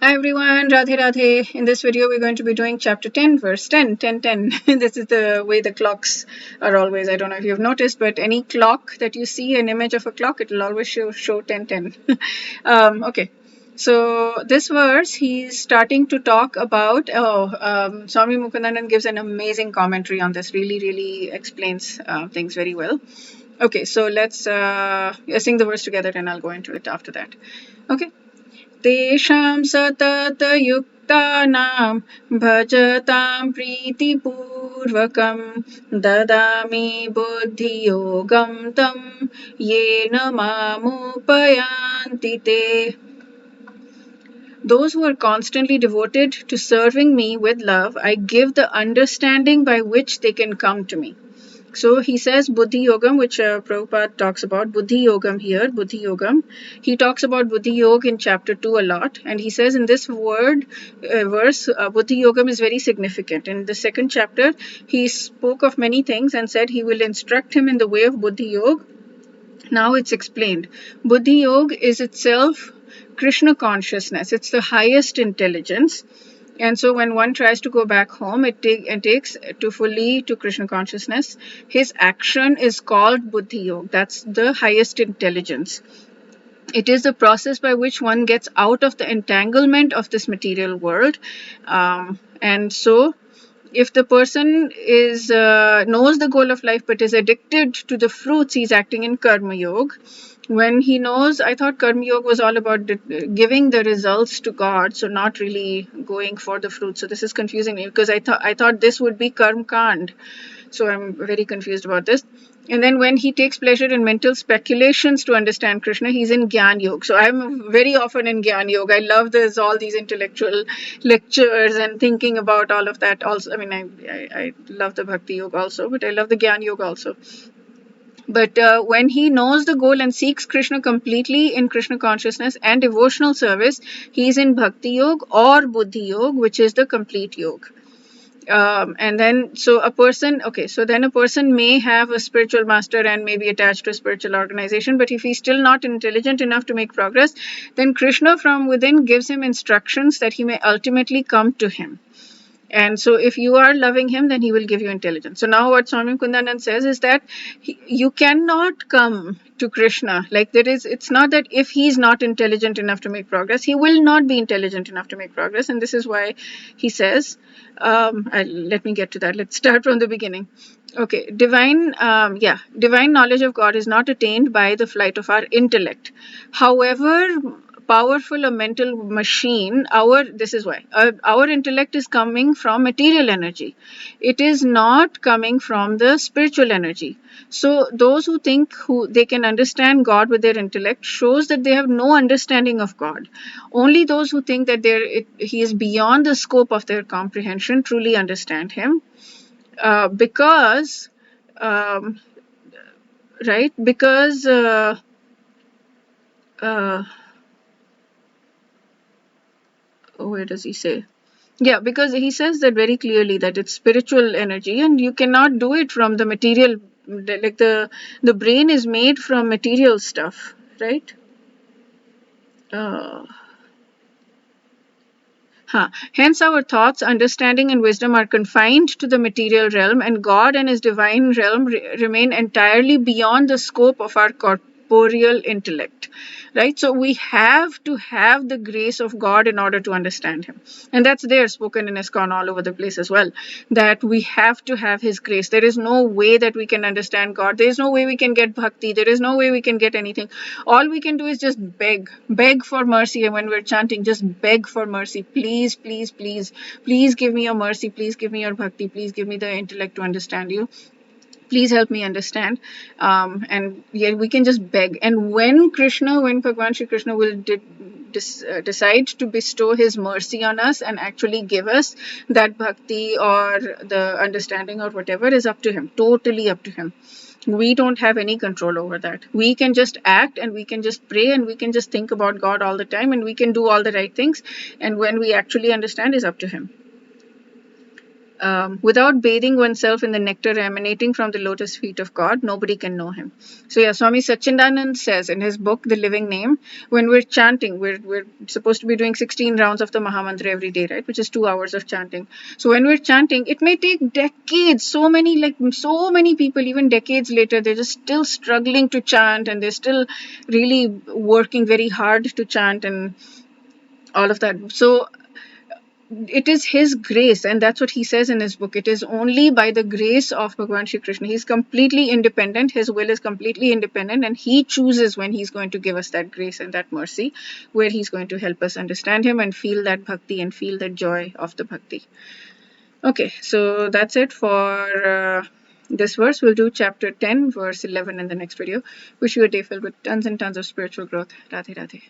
Hi everyone, Radhe Radhe. In this video, we're going to be doing chapter 10, verse 10, 10, 10. This is the way the clocks are always. I don't know if you've noticed, but any clock that you see, an image of a clock, it will always show 10, 10. Okay, so this verse, he's starting to talk about, Swami Mukundandan gives an amazing commentary on this, really explains things very well. Okay, so let's sing the verse together and I'll go into it after that. Okay. तेषां सततयुक्तानां भजतां प्रीतिपूर्वकं ददामि बुद्धियोगं तं येन मामुपयान्ति ते. Those who are constantly devoted to serving me with love, I give the understanding by which they can come to me. So he says Buddhi Yogam, which Prabhupada talks about, Buddhi Yogam here, Buddhi Yogam. He talks about Buddhi Yoga in chapter 2 a lot. And he says in this verse, Buddhi Yogam is very significant. In the second chapter, he spoke of many things and said he will instruct him in the way of Buddhi Yoga. Now it's explained. Buddhi Yoga is itself Krishna consciousness. It's the highest intelligence. And so when one tries to go back home, it takes to fully to Krishna consciousness. His action is called Buddhi Yoga. That's the highest intelligence. It is the process by which one gets out of the entanglement of this material world. And so if the person is knows the goal of life but is addicted to the fruits, he's acting in Karma Yoga. When he knows, I thought Karma Yoga was all about giving the results to God, so not really going for the fruit. So this is confusing me because I thought this would be Karma Kand. So I'm very confused about this. And then when he takes pleasure in mental speculations to understand Krishna, he's in Gyan Yoga. So I'm very often in Gyan Yoga. I love all these intellectual lectures and thinking about all of that also. I mean, I love the Bhakti Yoga also, but I love the Gyan Yoga also. But when he knows the goal and seeks Krishna completely in Krishna consciousness and devotional service, he's in Bhakti Yoga or Buddhi Yoga, which is the complete yoga. And then, so a person may have a spiritual master and may be attached to a spiritual organization, but if he's still not intelligent enough to make progress, then Krishna from within gives him instructions that he may ultimately come to him. And so if you are loving him, then he will give you intelligence. So now what Swami Kundandan says is that you cannot come to Krishna. Like it's not that if he's not intelligent enough to make progress, he will not be intelligent enough to make progress. And this is why he says, let me get to that. Let's start from the beginning. Okay, divine knowledge of God is not attained by the flight of our intellect. However powerful a mental machine, our intellect is coming from material energy. It is not coming from the spiritual energy. So those who think they can understand God with their intellect shows that they have no understanding of God. Only those who think that he is beyond the scope of their comprehension truly understand him. Where does he say? Yeah, because he says that very clearly that it's spiritual energy and you cannot do it from the material, like the brain is made from material stuff, right? Hence our thoughts, understanding and wisdom are confined to the material realm, and God and his divine realm remain entirely beyond the scope of our corporeal intellect. Right? So we have to have the grace of God in order to understand him. And that's there spoken in ISKCON all over the place as well, that we have to have his grace. There is no way that we can understand God. There is no way we can get bhakti. There is no way we can get anything. All we can do is just beg for mercy. And when we're chanting, just beg for mercy. Please give me your mercy. Please give me your bhakti. Please give me the intellect to understand you. Please help me understand. And yeah, we can just beg. And when Bhagwan Shri Krishna will decide to bestow his mercy on us and actually give us that bhakti or the understanding or whatever, is up to him, totally up to him. We don't have any control over that. We can just act and we can just pray and we can just think about God all the time and we can do all the right things. And when we actually understand, is up to him. without bathing oneself in the nectar emanating from the lotus feet of God, nobody can know him. So yeah, Swami Satchidanand says in his book, The Living Name, when we're chanting, we're supposed to be doing 16 rounds of the Mahamantra every day, right? Which is 2 hours of chanting. So when we're chanting, it may take decades. So many people, even decades later, they're just still struggling to chant, and they're still really working very hard to chant and all of that. So it is his grace, and that's what he says in his book. It is only by the grace of Bhagwan Shri Krishna. He's completely independent. His will is completely independent, and he chooses when he's going to give us that grace and that mercy, where he's going to help us understand him and feel that bhakti and feel the joy of the bhakti. Okay, so that's it for this verse. We'll do chapter 10, verse 11 in the next video. Wish you a day filled with tons and tons of spiritual growth. Radhe Radhe.